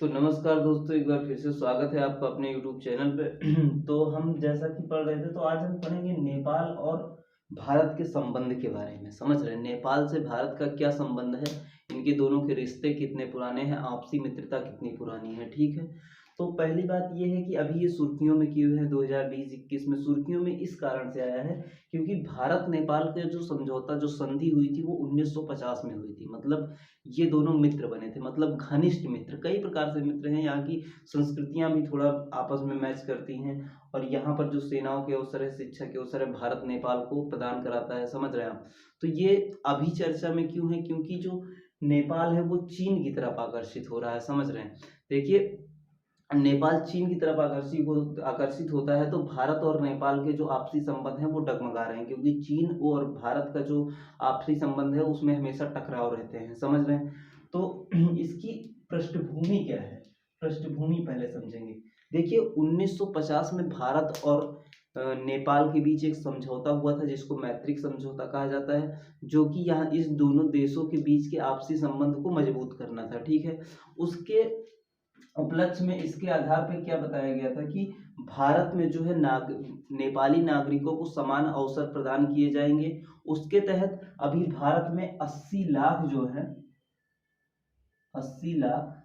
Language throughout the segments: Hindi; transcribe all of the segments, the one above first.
तो नमस्कार दोस्तों, एक बार फिर से स्वागत है आपका अपने यूट्यूब चैनल पे। तो हम जैसा कि पढ़ रहे थे, तो आज हम पढ़ेंगे नेपाल और भारत के संबंध के बारे में। समझ रहे हैं नेपाल से भारत का क्या संबंध है, इनके दोनों के रिश्ते कितने पुराने हैं, आपसी मित्रता कितनी पुरानी है। ठीक है, तो पहली बात ये है कि अभी ये सुर्खियों में क्यों है, 2020-21 में सुर्खियों में इस कारण से आया है क्योंकि भारत नेपाल का जो समझौता, जो संधि हुई थी, वो 1950 में हुई थी। मतलब ये दोनों मित्र बने थे, मतलब घनिष्ठ मित्र। कई प्रकार से मित्र हैं, यहाँ की संस्कृतियां भी थोड़ा आपस में मैच करती हैं। और यहाँ पर जो सेनाओं के अवसर है, शिक्षा के अवसर है, भारत नेपाल को प्रदान कराता है। समझ रहे हैं आप। तो ये अभी चर्चा में क्यों है, क्योंकि जो नेपाल है वो चीन की तरफ आकर्षित हो रहा है। समझ रहे हैं। देखिए, नेपाल चीन की तरफ आकर्षित होता है, तो भारत और नेपाल के जो आपसी संबंध हैं वो डगमगा रहे हैं, क्योंकि चीन और भारत का जो आपसी संबंध है उसमें हमेशा टकराव रहते हैं। समझ रहे हैं। तो इसकी पृष्ठभूमि क्या है, पृष्ठभूमि पहले समझेंगे। देखिए, 1950 में भारत और नेपाल के बीच एक समझौता हुआ था, जिसको मैत्रिक समझौता कहा जाता है, जो कि यहाँ इस दोनों देशों के बीच के आपसी संबंध को मजबूत करना था। ठीक है, उसके उपलक्ष्य में इसके आधार पर क्या बताया गया था कि भारत में जो है नेपाली नागरिकों को समान अवसर प्रदान किए जाएंगे। उसके तहत अभी भारत में 80 लाख जो है, 80 लाख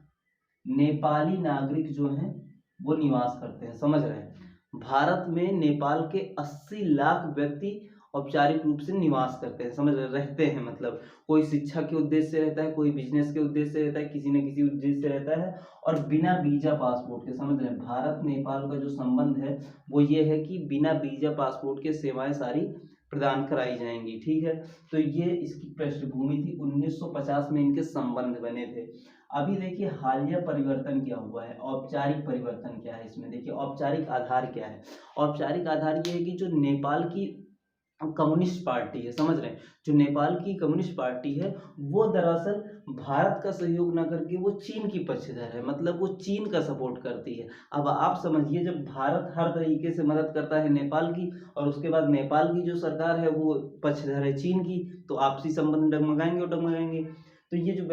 नेपाली नागरिक जो हैं वो निवास करते हैं। समझ रहे हैं। भारत में नेपाल के 80 लाख व्यक्ति औपचारिक रूप से निवास करते हैं। समझ रहे, रहते हैं। मतलब कोई शिक्षा के उद्देश्य से रहता है, कोई बिजनेस के उद्देश्य से रहता है, किसी न किसी उद्देश्य से रहता है, और बिना वीजा पासपोर्ट के। समझ रहे हैं। भारत नेपाल का जो संबंध है वो ये है कि बिना वीजा पासपोर्ट के सेवाएं सारी प्रदान कराई जाएंगी। ठीक है, तो ये इसकी पृष्ठभूमि थी। 1950 में इनके संबंध बने थे। अभी देखिए, हालिया परिवर्तन क्या हुआ है, औपचारिक परिवर्तन क्या है इसमें। देखिए, औपचारिक आधार क्या है। औपचारिक आधार ये है कि जो नेपाल की कम्युनिस्ट पार्टी है, समझ रहे हैं, जो नेपाल की कम्युनिस्ट पार्टी है, वो दरअसल भारत का सहयोग ना करके वो चीन की पक्षधर है। मतलब वो चीन का सपोर्ट करती है। अब आप समझिए, जब भारत हर तरीके से मदद करता है नेपाल की, और उसके बाद नेपाल की जो सरकार है वो पक्षधर है चीन की, तो आपसी संबंध डगमगाएंगे और डगमगाएंगे। तो ये जो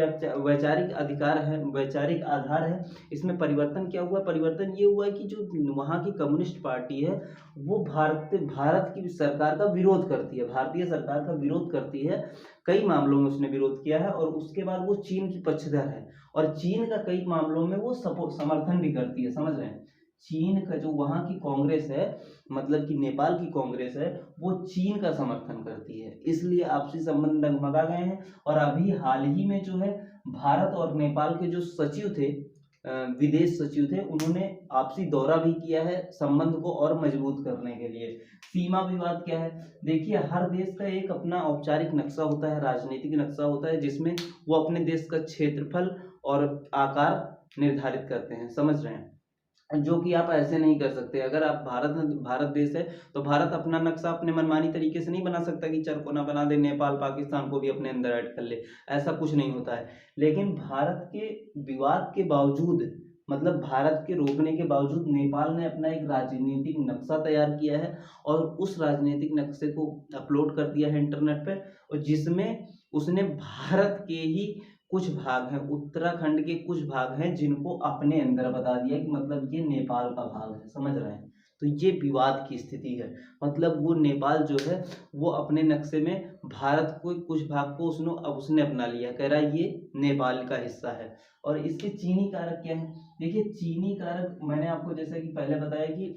वैचारिक अधिकार है, वैचारिक आधार है, इसमें परिवर्तन क्या हुआ। परिवर्तन ये हुआ है कि जो वहाँ की कम्युनिस्ट पार्टी है वो भारत की सरकार का विरोध करती है, भारतीय सरकार का विरोध करती है। कई मामलों में उसने विरोध किया है, और उसके बाद वो चीन की पक्षधर है, और चीन का कई मामलों में वो सपोर्ट, समर्थन भी करती है। समझ रहे हैं। चीन का जो वहाँ की कांग्रेस है, मतलब कि नेपाल की कांग्रेस है, वो चीन का समर्थन करती है। इसलिए आपसी संबंध डगमगा गए हैं। और अभी हाल ही में जो है, भारत और नेपाल के जो सचिव थे, विदेश सचिव थे, उन्होंने आपसी दौरा भी किया है संबंध को और मजबूत करने के लिए। सीमा विवाद क्या है। देखिए, हर देश का एक अपना औपचारिक नक्शा होता है, राजनीतिक नक्शा होता है, जिसमें वो अपने देश का क्षेत्रफल और आकार निर्धारित करते हैं। समझ रहे हैं, जो कि आप ऐसे नहीं कर सकते। अगर आप भारत देश है, तो भारत अपना नक्शा अपने मनमानी तरीके से नहीं बना सकता कि चरकोना बना दे, नेपाल पाकिस्तान को भी अपने अंदर ऐड कर ले। ऐसा कुछ नहीं होता है। लेकिन भारत के विवाद के बावजूद, मतलब भारत के रोकने के बावजूद, नेपाल ने अपना एक राजनीतिक नक्शा तैयार किया है, और उस राजनीतिक नक्शे को अपलोड कर दिया है इंटरनेट पे, और जिसमें उसने भारत के ही कुछ भाग हैं, उत्तराखंड के कुछ भाग हैं, जिनको अपने अंदर बता दिया कि मतलब ये नेपाल का भाग है। समझ रहे हैं। तो ये विवाद की स्थिति है। मतलब वो नेपाल जो है, वो अपने नक्शे में भारत को कुछ भाग को उसने अपना लिया, कह रहा है ये नेपाल का हिस्सा है। और इसके चीनी कारक क्या है। देखिए, चीनी कारक मैंने आपको जैसा कि पहले बताया कि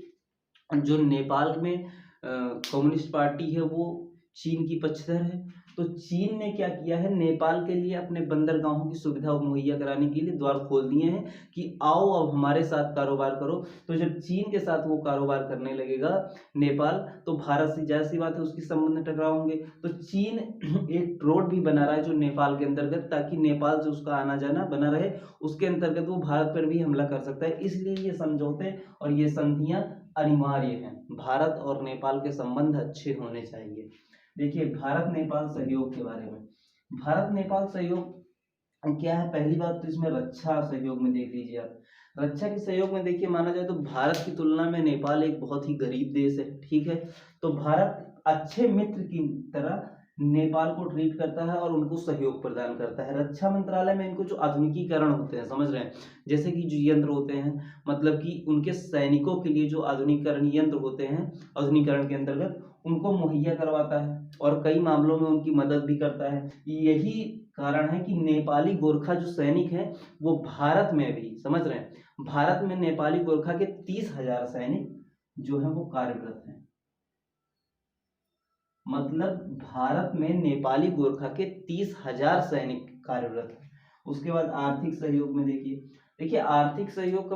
जो नेपाल में कम्युनिस्ट पार्टी है वो चीन की पक्षधर है। तो चीन ने क्या किया है, नेपाल के लिए अपने बंदरगाहों की सुविधा मुहैया कराने के लिए द्वार खोल दिए हैं कि आओ अब हमारे साथ कारोबार करो। तो जब चीन के साथ वो कारोबार करने लगेगा नेपाल, तो भारत से जाहिर सी बात है उसकी संबंध टकराव होंगे। तो चीन एक रोड भी बना रहा है जो नेपाल के अंतर्गत, ताकि नेपाल से उसका आना जाना बना रहे, उसके अंतर्गत वो भारत पर भी हमला कर सकता है। इसलिए ये समझौते और ये संधियां अनिवार्य हैं। भारत और नेपाल के संबंध अच्छे होने चाहिए। देखिए, भारत नेपाल सहयोग के बारे में। भारत नेपाल सहयोग क्या है। पहली बात तो इसमें रक्षा सहयोग में देख लीजिए आप। रक्षा के सहयोग में देखिए, माना जाए तो भारत की तुलना में नेपाल एक बहुत ही गरीब देश है। ठीक है, तो भारत अच्छे मित्र की तरह नेपाल को ट्रीट करता है और उनको सहयोग प्रदान करता है। रक्षा मंत्रालय में इनको जो आधुनिकीकरण होते हैं, समझ रहे हैं, जैसे कि जो यंत्र होते हैं, मतलब कि उनके सैनिकों के लिए जो आधुनिकीकरण यंत्र होते हैं, आधुनिकीकरण के अंतर्गत उनको मुहैया करवाता है और कई मामलों में उनकी मदद भी करता है। यही कारण है कि नेपाली गोरखा जो सैनिक हैं वो भारत में भी, समझ रहे हैं, भारत में नेपाली गोरखा के 30,000 सैनिक जो है वो कार्यरत हैं। मतलब भारत में नेपाली गोरखा के 30,000 सैनिक कार्यरत हैं। उसके बाद आर्थिक सहयोग में देखिए आर्थिक सहयोग का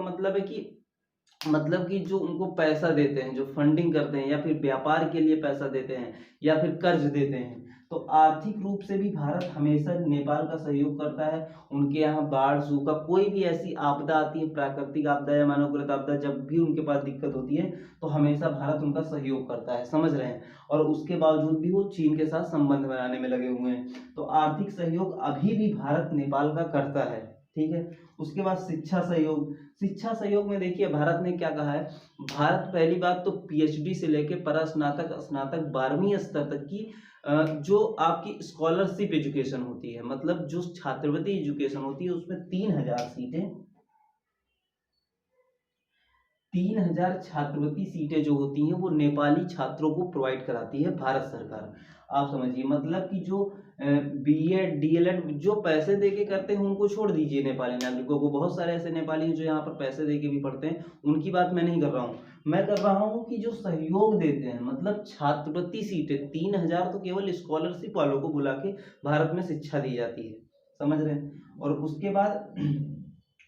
मतलब कि जो उनको पैसा देते हैं, जो फंडिंग करते हैं या फिर व्यापार के लिए पैसा देते हैं या फिर कर्ज देते हैं, तो आर्थिक रूप से भी भारत हमेशा नेपाल का सहयोग करता है। उनके यहाँ बाढ़, सूखा, कोई भी ऐसी आपदा आती है, प्राकृतिक आपदा या मानवकृत आपदा, जब भी उनके पास दिक्कत होती है तो हमेशा भारत उनका सहयोग करता है, समझ रहे हैं। और उसके बावजूद भी वो चीन के साथ संबंध बनाने में लगे हुए हैं। तो आर्थिक सहयोग अभी भी भारत नेपाल का करता है, ठीक है। उसके बाद शिक्षा सहयोग में देखिए भारत ने क्या कहा है। भारत पहली बात तो पीएचडी से लेके परास्नातक, स्नातक 12वीं स्तर तक की जो आपकी स्कॉलरशिप एजुकेशन होती है, मतलब जो छात्रवृत्ति एजुकेशन होती है, उसमें 3,000 छात्रवृत्ति सीटें जो होती हैं वो नेपाली छात्रों को प्रोवाइड कराती है भारत सरकार। आप समझिए, मतलब कि जो बीएड डीएलएड जो पैसे देके करते हैं उनको छोड़ दीजिए, नेपाली नागरिकों को, बहुत सारे ऐसे नेपाली हैं जो यहाँ पर पैसे देके भी पढ़ते हैं, उनकी बात मैं नहीं कर रहा हूँ। मैं कर रहा हूँ कि जो सहयोग देते हैं, मतलब छात्रवृत्ति सीटें 3,000 तो केवल स्कॉलरशिप वालों को बुला के भारत में शिक्षा दी जाती है, समझ रहे हैं। और उसके बाद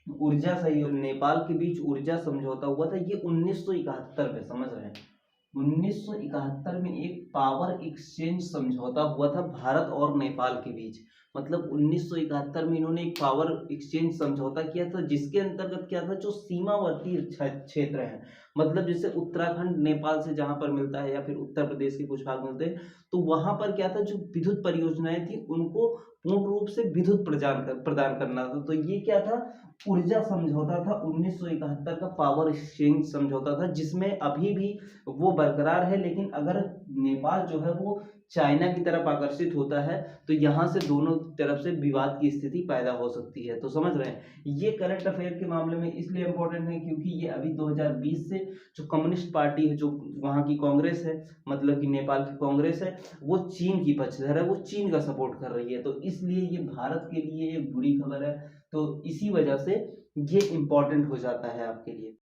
ऊर्जा सहयोग, नेपाल के बीच ऊर्जा समझौता हुआ था, ये 1971 में, समझ रहे हैं। 1971 में एक पावर एक्सचेंज समझौता हुआ था भारत और नेपाल के बीच। मतलब 1971 में इन्होंने एक पावर एक्सचेंज समझौता किया था, जिसके अंतर्गत क्या था, जो सीमावर्ती क्षेत्र हैं, मतलब जैसे उत्तराखंड नेपाल से जहां पर मिलता है या फिर उत्तर प्रदेश के कुछ भाग मिलते हैं, तो वहां पर क्या था, जो विद्युत परियोजनाएं थी उनको पूर्ण रूप से विद्युत प्रदान करना था। तो ये क्या था, ऊर्जा समझौता था, 1971 का पावर एक्सचेंज समझौता था, जिसमें अभी भी वो बरकरार है। लेकिन अगर नेपाल जो है वो चाइना की तरफ आकर्षित होता है तो यहाँ से दोनों तरफ से विवाद की स्थिति पैदा हो सकती है। तो समझ रहे हैं, ये करंट अफेयर के मामले में इसलिए इंपॉर्टेंट है क्योंकि ये अभी 2020 से जो कम्युनिस्ट पार्टी है, जो वहाँ की कांग्रेस है, मतलब कि नेपाल की कांग्रेस है, वो चीन की पक्षधर है, वो चीन का सपोर्ट कर रही है। तो इसलिए ये भारत के लिए एक बुरी खबर है। तो इसी वजह से ये इंपॉर्टेंट हो जाता है आपके लिए।